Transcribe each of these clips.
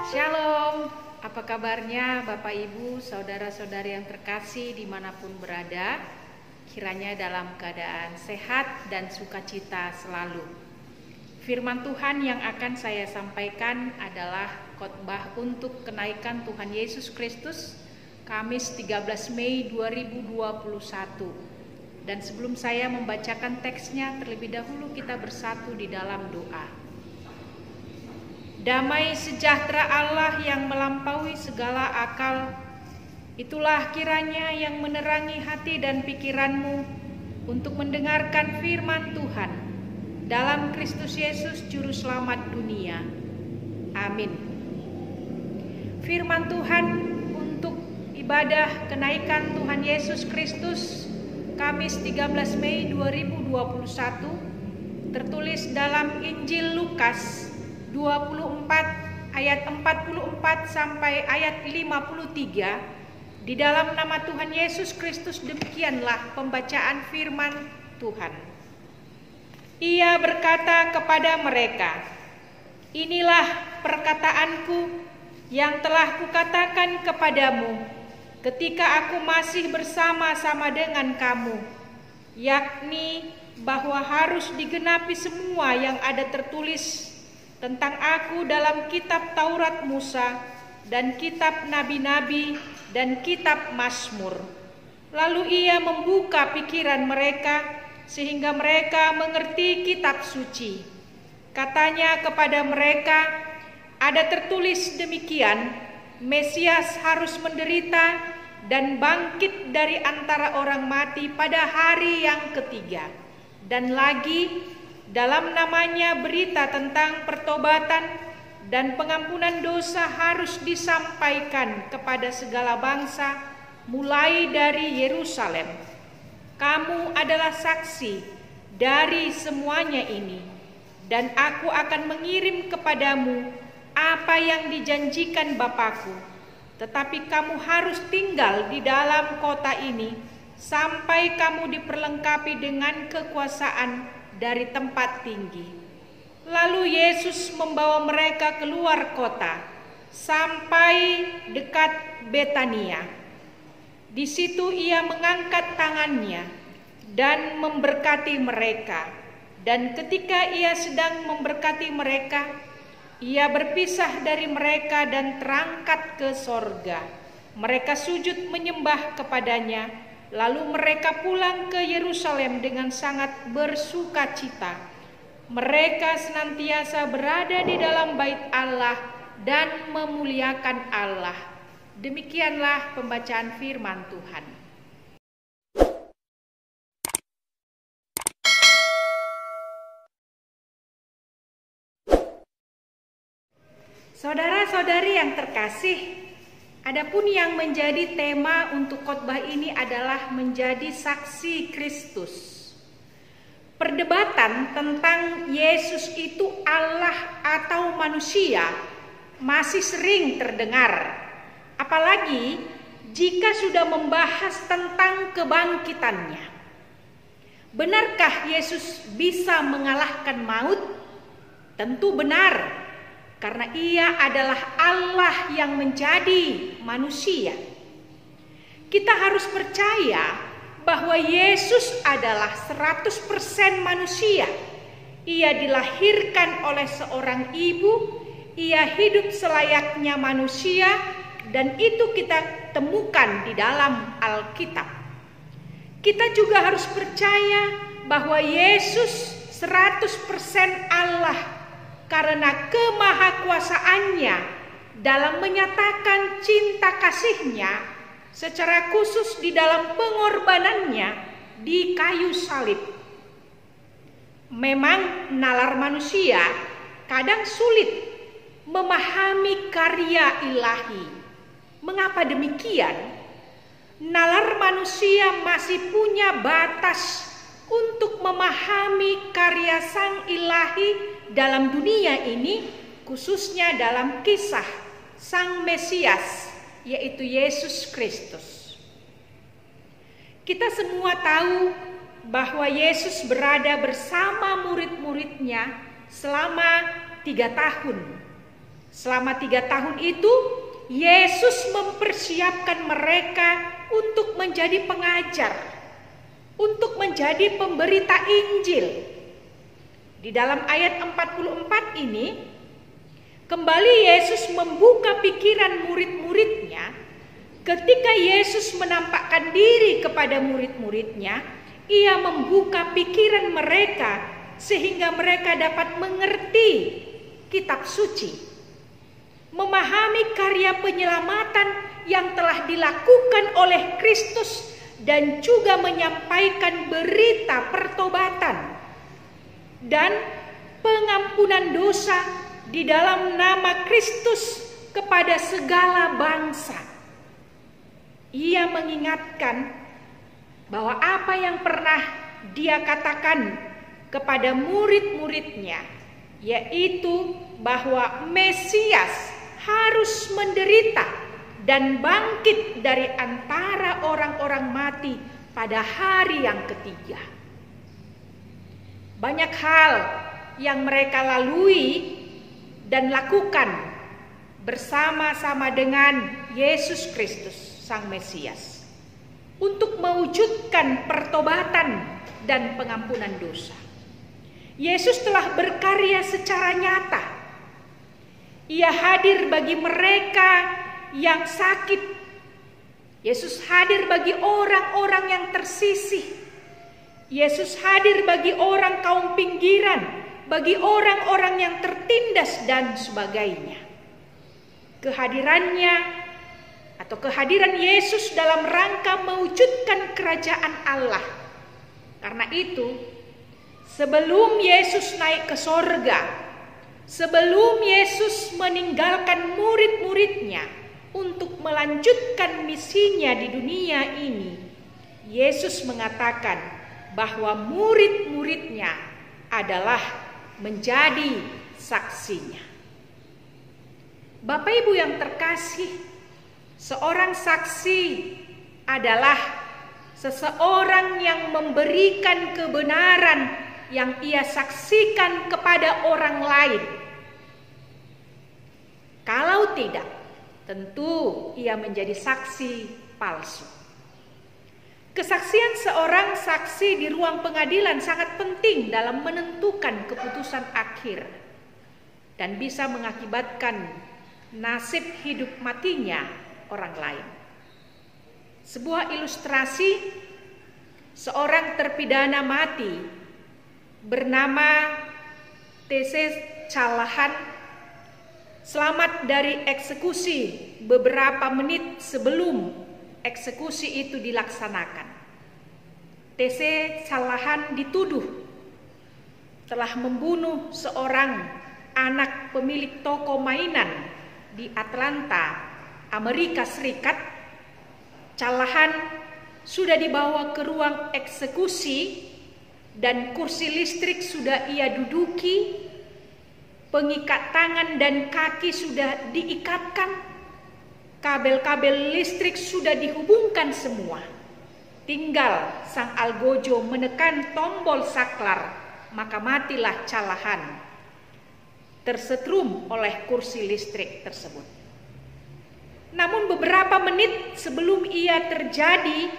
Shalom, apa kabarnya Bapak Ibu, saudara-saudari yang terkasih dimanapun berada, kiranya dalam keadaan sehat dan sukacita selalu. Firman Tuhan yang akan saya sampaikan adalah khotbah untuk kenaikan Tuhan Yesus Kristus, Kamis 13 Mei 2021. Dan sebelum saya membacakan teksnya, terlebih dahulu kita bersatu di dalam doa. Damai sejahtera Allah yang melampaui segala akal, itulah kiranya yang menerangi hati dan pikiranmu untuk mendengarkan firman Tuhan dalam Kristus Yesus Juru Selamat dunia. Amin. Firman Tuhan untuk ibadah kenaikan Tuhan Yesus Kristus Kamis 13 Mei 2021 tertulis dalam Injil Lukas 24 ayat 44 sampai ayat 53. Di dalam nama Tuhan Yesus Kristus demikianlah pembacaan firman Tuhan. Ia berkata kepada mereka, "Inilah perkataanku yang telah kukatakan kepadamu ketika aku masih bersama-sama dengan kamu, yakni bahwa harus digenapi semua yang ada tertulis tentang aku dalam kitab Taurat Musa dan kitab nabi-nabi dan kitab Mazmur." Lalu ia membuka pikiran mereka sehingga mereka mengerti kitab suci. Katanya kepada mereka, "Ada tertulis demikian, Mesias harus menderita dan bangkit dari antara orang mati pada hari yang ketiga. Dan lagi, dalam namanya berita tentang pertobatan dan pengampunan dosa harus disampaikan kepada segala bangsa mulai dari Yerusalem. Kamu adalah saksi dari semuanya ini, dan aku akan mengirim kepadamu apa yang dijanjikan Bapakku. Tetapi kamu harus tinggal di dalam kota ini sampai kamu diperlengkapi dengan kekuasaan dari tempat tinggi." Lalu Yesus membawa mereka keluar kota sampai dekat Betania. Di situ ia mengangkat tangannya dan memberkati mereka. Dan ketika ia sedang memberkati mereka, ia berpisah dari mereka dan terangkat ke sorga. Mereka sujud menyembah kepadanya. Lalu mereka pulang ke Yerusalem dengan sangat bersukacita. Mereka senantiasa berada di dalam bait Allah dan memuliakan Allah. Demikianlah pembacaan firman Tuhan. Saudara-saudari yang terkasih, adapun yang menjadi tema untuk khotbah ini adalah menjadi saksi Kristus. Perdebatan tentang Yesus itu Allah atau manusia masih sering terdengar, apalagi jika sudah membahas tentang kebangkitannya. Benarkah Yesus bisa mengalahkan maut? Tentu benar, karena ia adalah Allah yang menjadi manusia. Kita harus percaya bahwa Yesus adalah 100% manusia. Ia dilahirkan oleh seorang ibu, ia hidup selayaknya manusia, dan itu kita temukan di dalam Alkitab. Kita juga harus percaya bahwa Yesus 100% Allah karena kemahakuasaannya dalam menyatakan cinta kasihnya secara khusus di dalam pengorbanannya di kayu salib. Memang nalar manusia kadang sulit memahami karya ilahi. Mengapa demikian? Nalar manusia masih punya batas untuk memahami karya Sang Ilahi dalam dunia ini, khususnya dalam kisah Sang Mesias, yaitu Yesus Kristus. Kita semua tahu bahwa Yesus berada bersama murid-muridnya selama 3 tahun Selama 3 tahun itu, Yesus mempersiapkan mereka untuk menjadi pengajar, untuk menjadi pemberita Injil. Di dalam ayat 44 ini, kembali Yesus membuka pikiran murid-muridnya. Ketika Yesus menampakkan diri kepada murid-muridnya, ia membuka pikiran mereka sehingga mereka dapat mengerti kitab suci, memahami karya penyelamatan yang telah dilakukan oleh Kristus, dan juga menyampaikan berita pertobatan dan pengampunan dosa di dalam nama Kristus kepada segala bangsa. Ia mengingatkan bahwa apa yang pernah dia katakan kepada murid-muridnya, yaitu bahwa Mesias harus menderita dan bangkit dari antara orang-orang mati pada hari yang ketiga. Banyak hal yang mereka lalui dan lakukan bersama-sama dengan Yesus Kristus, Sang Mesias, untuk mewujudkan pertobatan dan pengampunan dosa. Yesus telah berkarya secara nyata. Ia hadir bagi mereka yang sakit. Yesus hadir bagi orang-orang yang tersisih. Yesus hadir bagi orang kaum pinggiran, bagi orang-orang yang tertindas dan sebagainya. Kehadiran Yesus dalam rangka mewujudkan kerajaan Allah. Karena itu, sebelum Yesus naik ke sorga, sebelum Yesus meninggalkan murid-muridnya untuk melanjutkan misinya di dunia ini, Yesus mengatakan bahwa murid-muridnya adalah menjadi saksinya. Bapak Ibu yang terkasih, seorang saksi adalah seseorang yang memberikan kebenaran yang ia saksikan kepada orang lain. Kalau tidak, tentu ia menjadi saksi palsu. Kesaksian seorang saksi di ruang pengadilan sangat penting dalam menentukan keputusan akhir dan bisa mengakibatkan nasib hidup matinya orang lain. Sebuah ilustrasi, seorang terpidana mati bernama T.C. Callahan selamat dari eksekusi beberapa menit sebelum eksekusi itu dilaksanakan. T.C. Callahan dituduh telah membunuh seorang anak pemilik toko mainan di Atlanta, Amerika Serikat. Callahan sudah dibawa ke ruang eksekusi dan kursi listrik sudah ia duduki, pengikat tangan dan kaki sudah diikatkan, kabel-kabel listrik sudah dihubungkan semua. Tinggal sang algojo menekan tombol saklar, maka matilah Callahan, tersetrum oleh kursi listrik tersebut. Namun beberapa menit sebelum ia terjadi,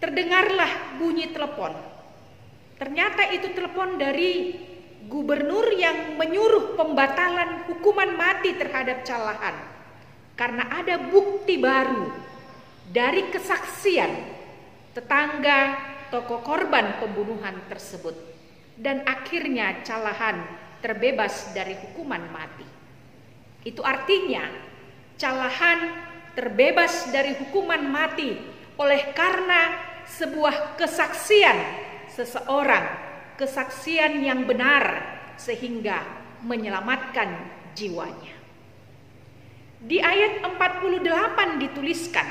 terdengarlah bunyi telepon. Ternyata itu telepon dari gubernur yang menyuruh pembatalan hukuman mati terhadap Callahan karena ada bukti baru dari kesaksian tetangga toko korban pembunuhan tersebut. Dan akhirnya Callahan terbebas dari hukuman mati. Itu artinya Callahan terbebas dari hukuman mati oleh karena sebuah kesaksian seseorang, kesaksian yang benar sehingga menyelamatkan jiwanya. Di ayat 48 dituliskan,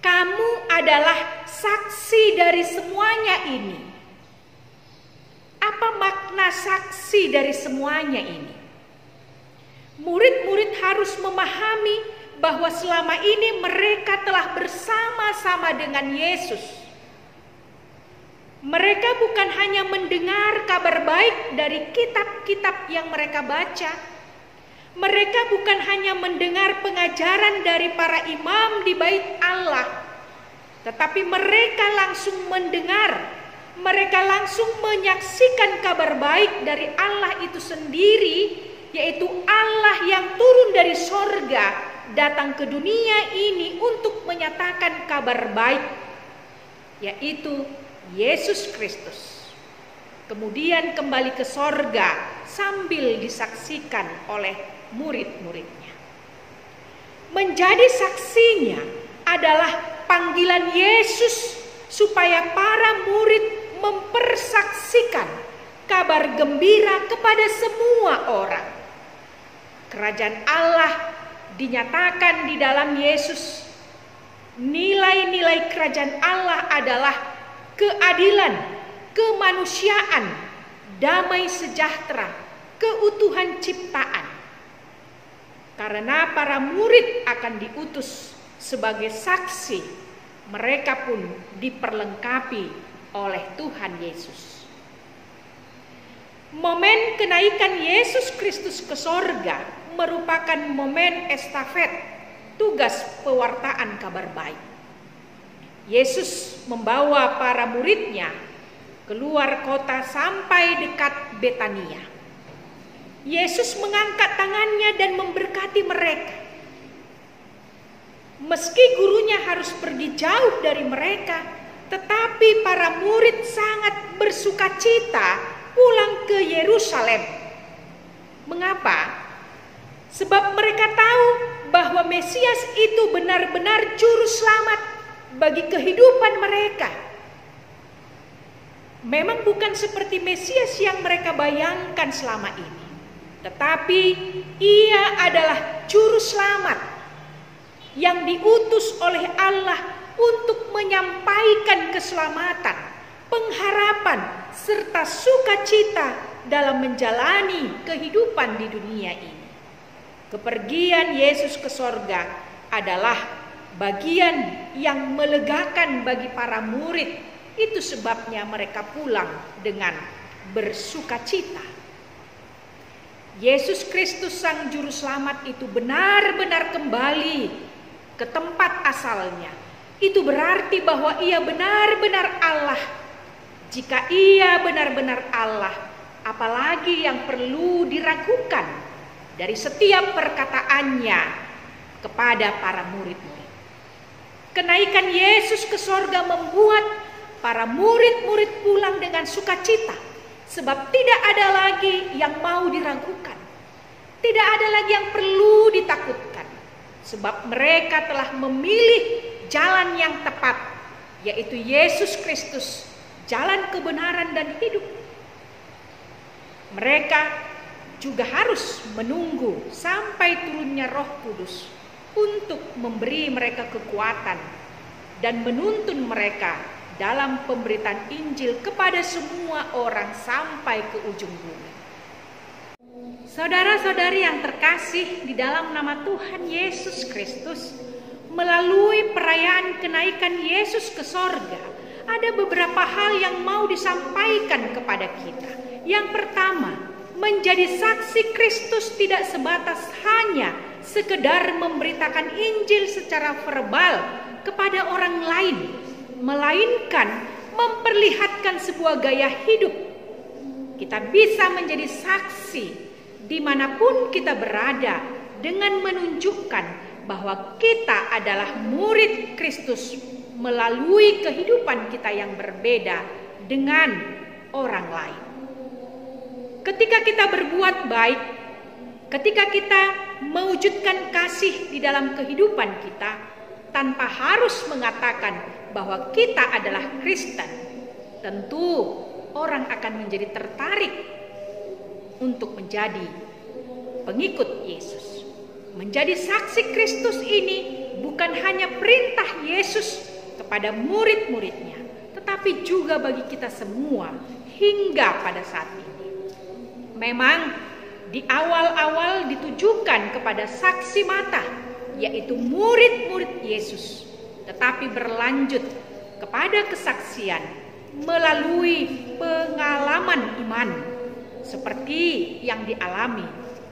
kamu adalah saksi dari semuanya ini. Apa makna saksi dari semuanya ini? Murid-murid harus memahami bahwa selama ini mereka telah bersama-sama dengan Yesus. Mereka bukan hanya mendengar kabar baik dari kitab-kitab yang mereka baca. Mereka bukan hanya mendengar pengajaran dari para imam di bait Allah, tetapi mereka langsung mendengar, mereka langsung menyaksikan kabar baik dari Allah itu sendiri, yaitu Allah yang turun dari sorga, datang ke dunia ini untuk menyatakan kabar baik, yaitu Yesus Kristus. Kemudian kembali ke sorga sambil disaksikan oleh murid-muridnya. Menjadi saksinya adalah panggilan Yesus supaya para murid mempersaksikan kabar gembira kepada semua orang. Kerajaan Allah dinyatakan di dalam Yesus. Nilai-nilai kerajaan Allah adalah keadilan, kemanusiaan, damai sejahtera, keutuhan ciptaan. Karena para murid akan diutus sebagai saksi, mereka pun diperlengkapi oleh Tuhan Yesus. Momen kenaikan Yesus Kristus ke sorga merupakan momen estafet tugas pewartaan kabar baik. Yesus membawa para muridnya keluar kota sampai dekat Betania. Yesus mengangkat tangannya dan memberkati mereka. Meski gurunya harus pergi jauh dari mereka, tetapi para murid sangat bersukacita pulang ke Yerusalem. Mengapa? Sebab mereka tahu bahwa Mesias itu benar-benar juru selamat bagi kehidupan mereka. Memang bukan seperti Mesias yang mereka bayangkan selama ini, tetapi ia adalah juru selamat yang diutus oleh Allah untuk menyampaikan keselamatan, pengharapan, serta sukacita dalam menjalani kehidupan di dunia ini. Kepergian Yesus ke sorga adalah bagian yang melegakan bagi para murid. Itu sebabnya mereka pulang dengan bersukacita. Yesus Kristus Sang Juru Selamat itu benar-benar kembali ke tempat asalnya. Itu berarti bahwa ia benar-benar Allah. Jika ia benar-benar Allah, apalagi yang perlu diragukan dari setiap perkataannya kepada para murid-murid. Kenaikan Yesus ke sorga membuat para murid-murid pulang dengan sukacita, sebab tidak ada lagi yang mau diragukan. Tidak ada lagi yang perlu ditakutkan, sebab mereka telah memilih jalan yang tepat, yaitu Yesus Kristus, jalan kebenaran dan hidup. Mereka juga harus menunggu sampai turunnya Roh Kudus untuk memberi mereka kekuatan dan menuntun mereka dalam pemberitaan Injil kepada semua orang sampai ke ujung bumi. Saudara-saudari yang terkasih di dalam nama Tuhan Yesus Kristus, melalui perayaan kenaikan Yesus ke sorga, ada beberapa hal yang mau disampaikan kepada kita. Yang pertama, menjadi saksi Kristus tidak sebatas hanya sekedar memberitakan Injil secara verbal kepada orang lain, melainkan memperlihatkan sebuah gaya hidup. Kita bisa menjadi saksi dimanapun kita berada dengan menunjukkan bahwa kita adalah murid Kristus melalui kehidupan kita yang berbeda dengan orang lain. Ketika kita berbuat baik, ketika kita mewujudkan kasih di dalam kehidupan kita, tanpa harus mengatakan bahwa kita adalah Kristen, tentu orang akan menjadi tertarik untuk menjadi pengikut Yesus. Menjadi saksi Kristus ini bukan hanya perintah Yesus kepada murid-muridnya, tetapi juga bagi kita semua hingga pada saat ini. Memang di awal-awal ditujukan kepada saksi mata, yaitu murid-murid Yesus, tetapi berlanjut kepada kesaksian melalui pengalaman iman seperti yang dialami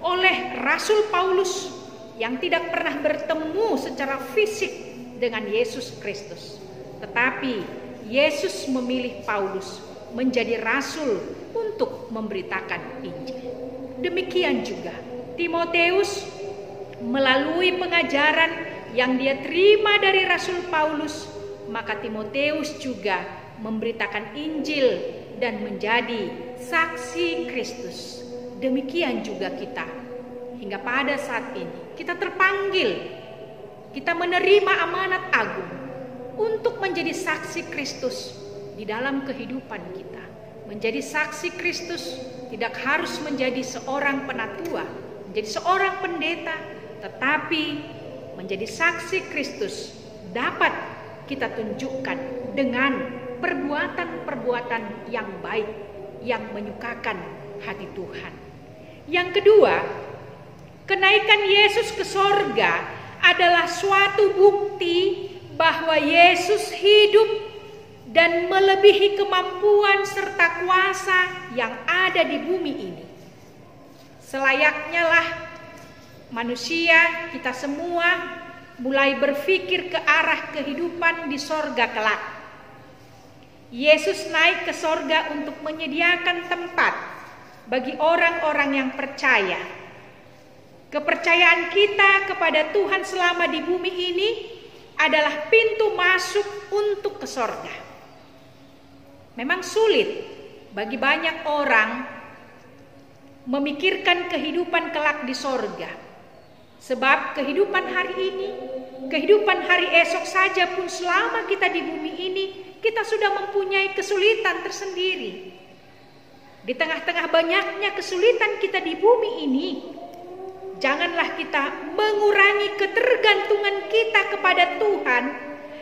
oleh Rasul Paulus yang tidak pernah bertemu secara fisik dengan Yesus Kristus. Tetapi Yesus memilih Paulus menjadi rasul untuk memberitakan Injil. Demikian juga Timoteus melalui pengajaran yang dia terima dari Rasul Paulus, maka Timoteus juga memberitakan Injil dan menjadi saksi Kristus. Demikian juga kita. Hingga pada saat ini kita terpanggil, kita menerima amanat agung untuk menjadi saksi Kristus di dalam kehidupan kita. Menjadi saksi Kristus tidak harus menjadi seorang penatua, menjadi seorang pendeta, tetapi menjadi saksi Kristus dapat kita tunjukkan dengan perbuatan-perbuatan yang baik, yang menyukakan hati Tuhan. Yang kedua, kenaikan Yesus ke sorga adalah suatu bukti bahwa Yesus hidup dan melebihi kemampuan serta kuasa yang ada di bumi ini. Selayaknya lah manusia, kita semua mulai berpikir ke arah kehidupan di sorga kelak. Yesus naik ke sorga untuk menyediakan tempat bagi orang-orang yang percaya. Kepercayaan kita kepada Tuhan selama di bumi ini adalah pintu masuk untuk ke sorga. Memang sulit bagi banyak orang memikirkan kehidupan kelak di sorga. Sebab kehidupan hari ini, kehidupan hari esok saja pun selama kita di bumi ini, kita sudah mempunyai kesulitan tersendiri. Di tengah-tengah banyaknya kesulitan kita di bumi ini, janganlah kita mengurangi ketergantungan kita kepada Tuhan.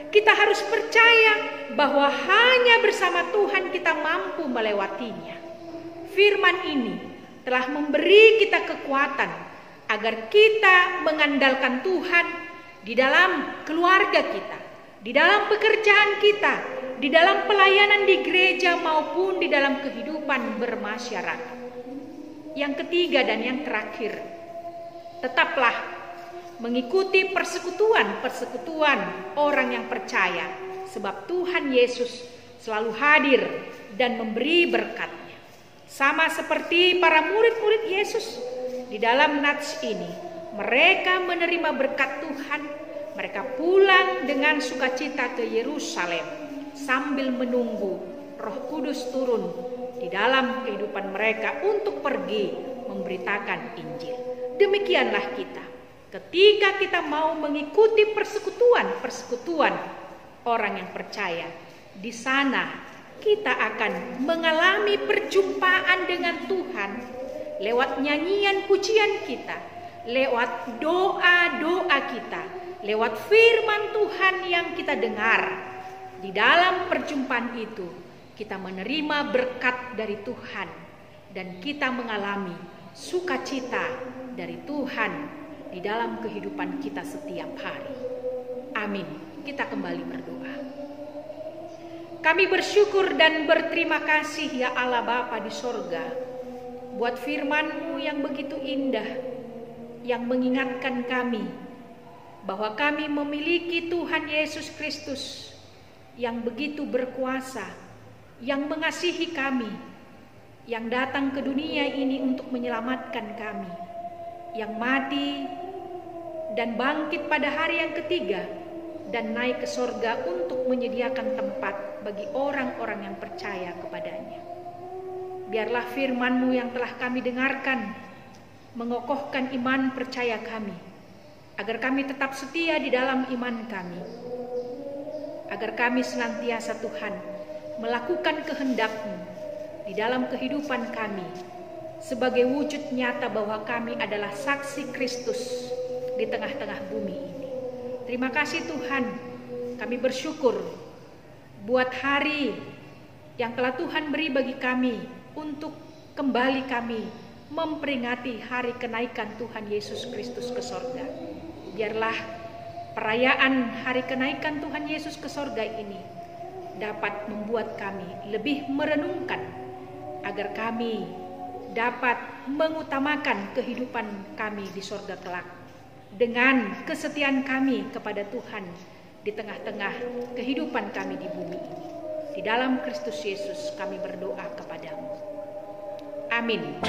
Kita harus percaya bahwa hanya bersama Tuhan kita mampu melewatinya. Firman ini telah memberi kita kekuatan agar kita mengandalkan Tuhan di dalam keluarga kita, di dalam pekerjaan kita, di dalam pelayanan di gereja maupun di dalam kehidupan bermasyarakat. Yang ketiga dan yang terakhir, tetaplah mengikuti persekutuan orang yang percaya, sebab Tuhan Yesus selalu hadir dan memberi berkat-Nya. Sama seperti para murid-murid Yesus di dalam nats ini, mereka menerima berkat Tuhan, mereka pulang dengan sukacita ke Yerusalem sambil menunggu Roh Kudus turun di dalam kehidupan mereka untuk pergi memberitakan Injil. Demikianlah kita. Ketika kita mau mengikuti persekutuan orang yang percaya, di sana kita akan mengalami perjumpaan dengan Tuhan lewat nyanyian pujian kita, lewat doa-doa kita, lewat firman Tuhan yang kita dengar. Di dalam perjumpaan itu kita menerima berkat dari Tuhan dan kita mengalami sukacita dari Tuhan di dalam kehidupan kita setiap hari. Amin. Kita kembali berdoa. Kami bersyukur dan berterima kasih ya Allah Bapa di sorga, buat firman-Mu yang begitu indah, yang mengingatkan kami bahwa kami memiliki Tuhan Yesus Kristus yang begitu berkuasa, yang mengasihi kami, yang datang ke dunia ini untuk menyelamatkan kami, yang mati dan bangkit pada hari yang ketiga dan naik ke sorga untuk menyediakan tempat bagi orang-orang yang percaya kepadanya. Biarlah firman-Mu yang telah kami dengarkan mengokohkan iman percaya kami, agar kami tetap setia di dalam iman kami, agar kami senantiasa Tuhan melakukan kehendak-Mu di dalam kehidupan kami, sebagai wujud nyata bahwa kami adalah saksi Kristus di tengah-tengah bumi ini. Terima kasih Tuhan, kami bersyukur buat hari yang telah Tuhan beri bagi kami untuk kembali kami memperingati hari kenaikan Tuhan Yesus Kristus ke sorga. Biarlah perayaan hari kenaikan Tuhan Yesus ke sorga ini dapat membuat kami lebih merenungkan agar kami dapat mengutamakan kehidupan kami di sorga kelak dengan kesetiaan kami kepada Tuhan di tengah-tengah kehidupan kami di bumi ini. Di dalam Kristus Yesus kami berdoa kepadamu. Amin.